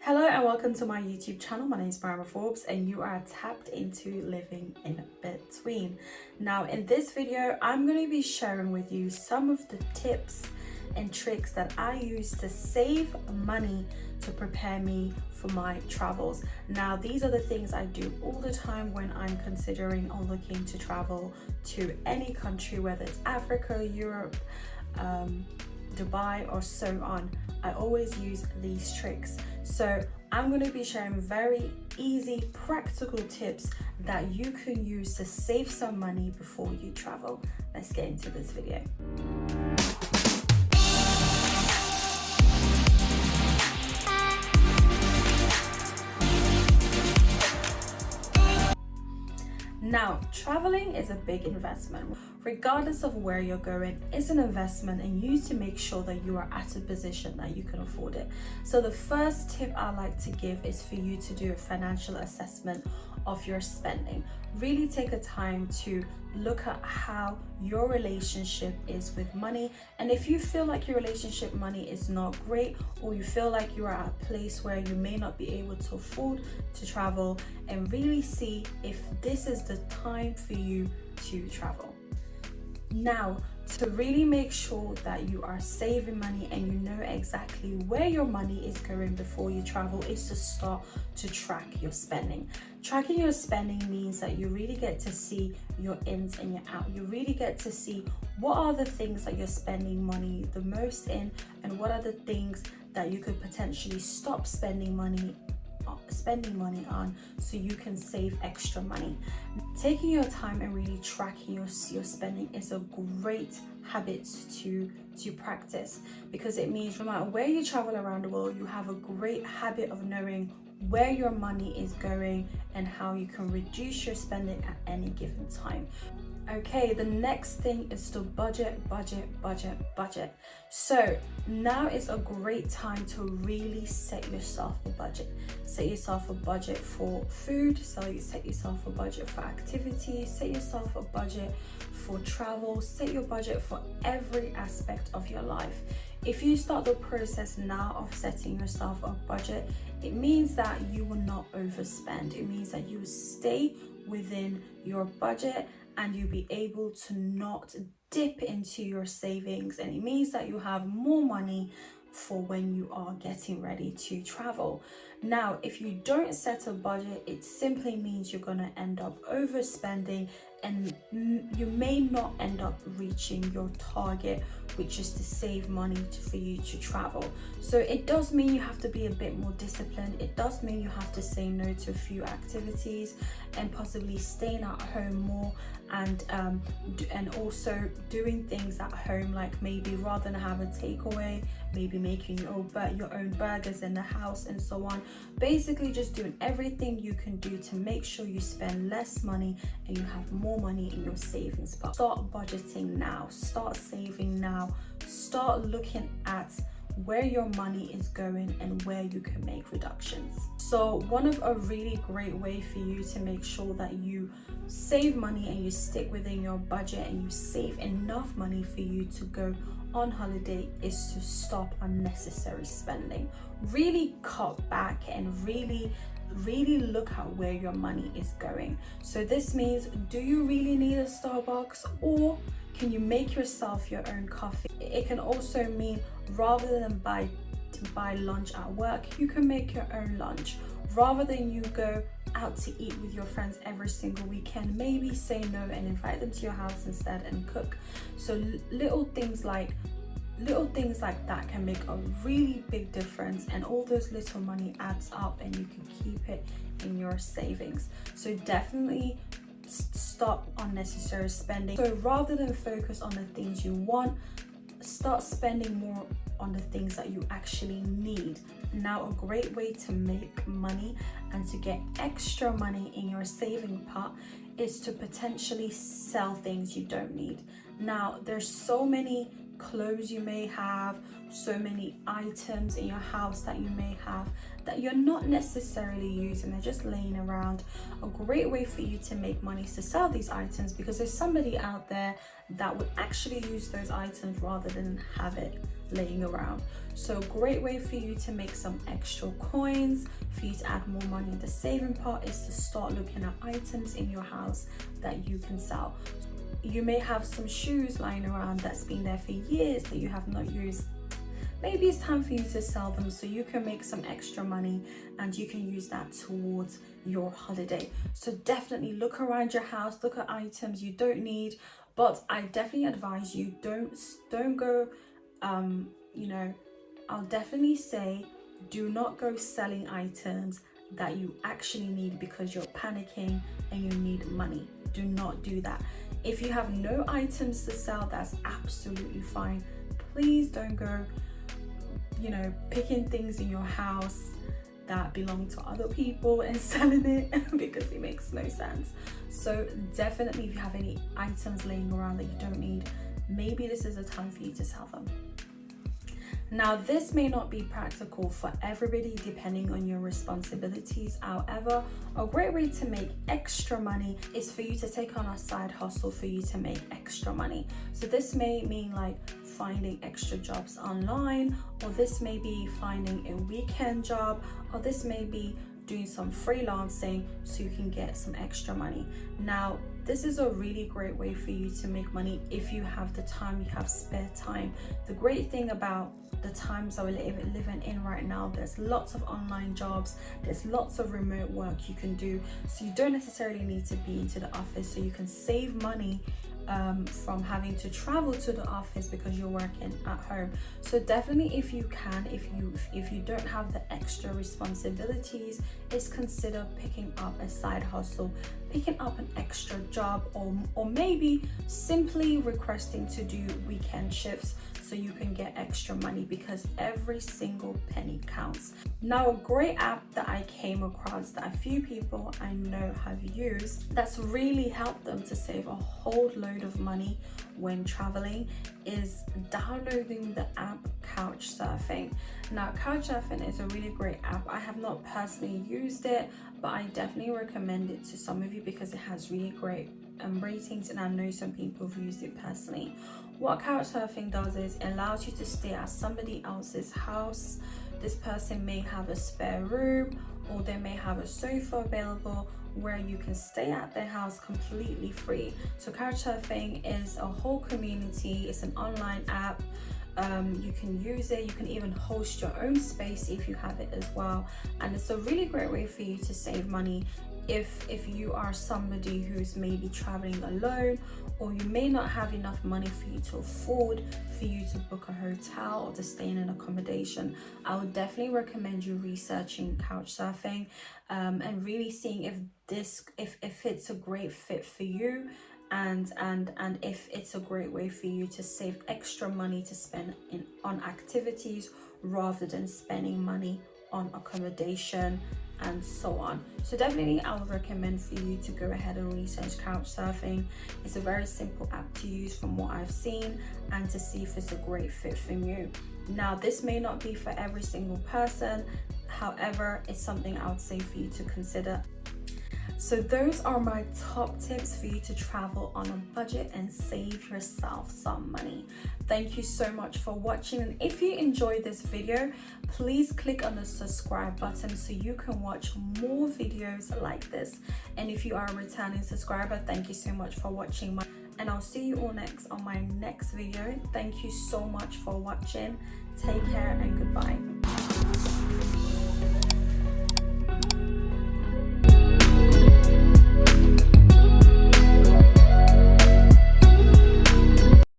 Hello and welcome to my YouTube channel. My name is Barbara Forbes and you are tapped into living in between. Now in this video, I'm going to be sharing with you some of the tips and tricks that I use to save money to prepare me for my travels. Now these are the things I do all the time when I'm considering or looking to travel to any country, whether it's Africa, Europe, Dubai or so on. I always use these tricks. So I'm going to be sharing very easy, practical tips that you can use to save some money before you travel. Let's get into this video. Now, traveling is a big investment. Regardless of where you're going, it's an investment and you need to make sure that you are at a position that you can afford it. So the first tip I like to give is for you to do a financial assessment of your spending. Really take a time to look at how your relationship is with money, and if you feel like your relationship money is not great, or you feel like you are at a place where you may not be able to afford to travel, and really see if this is the time for you to travel. Now, to really make sure that you are saving money and you know exactly where your money is going before you travel is to start to track your spending. Tracking your spending means that you really get to see your ins and your out. You really get to see what are the things that you're spending money the most in, and what are the things that you could potentially stop spending money on so you can save extra money. Taking your time and really tracking your spending is a great habit to practice, because it means no matter where you travel around the world, you have a great habit of knowing where your money is going and how you can reduce your spending at any given time. Okay, the next thing is to budget. So now is a great time to really set yourself a budget. Set yourself a budget for food, set yourself a budget for activities, set yourself a budget for travel, set your budget for every aspect of your life. If you start the process now of setting yourself a budget, it means that you will not overspend. It means that you will stay within your budget and you'll be able to not dip into your savings, and it means that you have more money for when you are getting ready to travel. Now, if you don't set a budget, it simply means you're going to end up overspending and you may not end up reaching your target, which is to save money for you to travel. So it does mean you have to be a bit more disciplined. It does mean you have to say no to a few activities and possibly staying at home more, and also doing things at home, like maybe rather than have a takeaway, maybe making your own burgers in the house and so on. Basically just doing everything you can do to make sure you spend less money and you have more money in your savings box. Start budgeting now, start saving now, start looking at where your money is going and where you can make reductions. So one of a really great way for you to make sure that you save money and you stick within your budget and you save enough money for you to go on holiday is to stop unnecessary spending. Really cut back and really look at where your money is going. So this means, do you really need a Starbucks, or can you make yourself your own coffee? It can also mean, rather than buy lunch at work, you can make your own lunch. Rather than you go out to eat with your friends every single weekend, maybe say no and invite them to your house instead and cook. So little things like that can make a really big difference, and all those little money adds up and you can keep it in your savings. So definitely stop unnecessary spending. So rather than focus on the things you want, start spending more on the things that you actually need. Now, a great way to make money and to get extra money in your saving pot is to potentially sell things you don't need. Now, there's so many clothes you may have, so many items in your house that you may have that you're not necessarily using, they're just laying around. A great way for you to make money is to sell these items, because there's somebody out there that would actually use those items rather than have it laying around. So a great way for you to make some extra coins, for you to add more money in the saving pot, is to start looking at items in your house that you can sell. You may have some shoes lying around that's been there for years that you have not used. Maybe it's time for you to sell them so you can make some extra money and you can use that towards your holiday. So definitely look around your house, look at items you don't need, but I definitely advise you don't go, you know, I'll definitely say do not go selling items that you actually need because you're panicking and you need money. Do not do that. If you have no items to sell, that's absolutely fine. Please don't go, you know, picking things in your house that belong to other people and selling it because it makes no sense. So definitely, if you have any items laying around that you don't need, maybe this is a time for you to sell them. Now, this may not be practical for everybody depending on your responsibilities. However, a great way to make extra money is for you to take on a side hustle for you to make extra money. So this may mean like finding extra jobs online, or this may be finding a weekend job, or this may be doing some freelancing so you can get some extra money. Now, this is a really great way for you to make money if you have the time, you have spare time. The great thing about the times that we're living in right now, there's lots of online jobs, there's lots of remote work you can do, so you don't necessarily need to be into the office, so you can save money from having to travel to the office because you're working at home. So definitely, if you can, if you don't have the extra responsibilities, is consider picking up a side hustle, picking up an extra job, or maybe simply requesting to do weekend shifts so you can get extra money, because every single penny counts. Now, a great app that I came across that a few people I know have used that's really helped them to save a whole load of money when traveling is downloading the app Couchsurfing. Now, Couchsurfing is a really great app. I have not personally used it, but I definitely recommend it to some of you because it has really great ratings, and I know some people have used it personally. What Couchsurfing does is it allows you to stay at somebody else's house. This person may have a spare room, or they may have a sofa available where you can stay at their house completely free. So Couchsurfing is a whole community. It's an online app. You can use it, you can even host your own space if you have it as well, and it's a really great way for you to save money if you are somebody who's maybe traveling alone, or you may not have enough money for you to afford for you to book a hotel or to stay in an accommodation. I would definitely recommend you researching Couchsurfing and really seeing if it's a great fit for you, and if it's a great way for you to save extra money to spend on activities rather than spending money on accommodation and so on. So definitely I would recommend for you to go ahead and research Couchsurfing. It's a very simple app to use from what I've seen, and to see if it's a great fit for you. Now, this may not be for every single person, however, it's something I would say for you to consider. So those are my top tips for you to travel on a budget and save yourself some money. Thank you so much for watching, and if you enjoyed this video, please click on the subscribe button so you can watch more videos like this. And if you are a returning subscriber, thank you so much for watching, and I'll see you all next on my next video. Thank you so much for watching. Take care and goodbye.